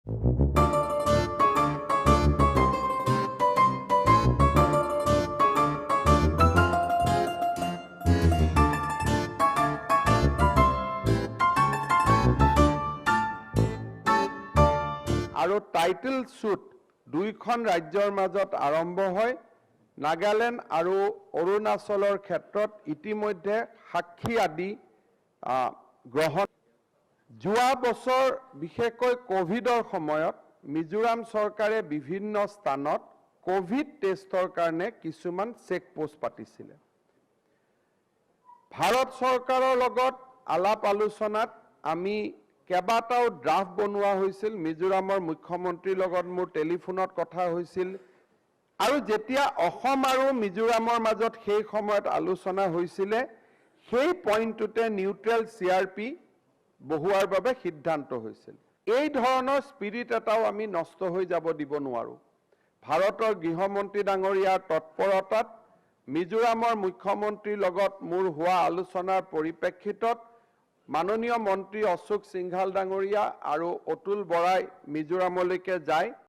আৰু title shoot দুইখন ৰাজ্যৰ মাজত আৰম্ভ হয়। নাগালেণ্ড আৰু অৰুণাচলৰ ক্ষেত্ৰত ইতিমধ্যে সাক্ষী আদি গ্ৰহণ। যোৱা বছৰ বিশেষকৈ কোভিডৰ সময়ত মিজোৰাম চৰকাৰে বিভিন্ন স্থানত কোভিড টেষ্টৰ কাৰণে কিছুমান চেক পোষ্ট পাতিছিলে। ভাৰত চৰকাৰৰ লগত আলাপ আলোচনাত আমি কেইবাটাও ড্ৰাফ্ট বনোৱা হৈছিল। মিজোৰামৰ মুখ্যমন্ত্ৰীৰ লগত মোৰ টেলিফোনত কথা হৈছিল আৰু যেতিয়া অসম আৰু মিজোৰামৰ মাজত সেই সময়ত আলোচনা হৈছিলে, সেই পইণ্টটোতে নিউট্ৰেল CRP বহুৱাৰ বাবে সিদ্ধান্ত হৈছিল। এই ধৰণৰ স্পিৰিট এটাও আমি নষ্ট হৈ যাব দিব নোৱাৰোঁ। ভাৰতৰ গৃহমন্ত্ৰী ডাঙৰীয়াৰ তৎপৰতাত মিজোৰামৰ মুখ্যমন্ত্ৰীৰ লগত মোৰ হোৱা আলোচনাৰ পৰিপ্ৰেক্ষিতত মাননীয় মন্ত্ৰী অশোক সিংঘাল ডাঙৰীয়া আৰু অতুল বৰাই মিজোৰামলৈকে যায়।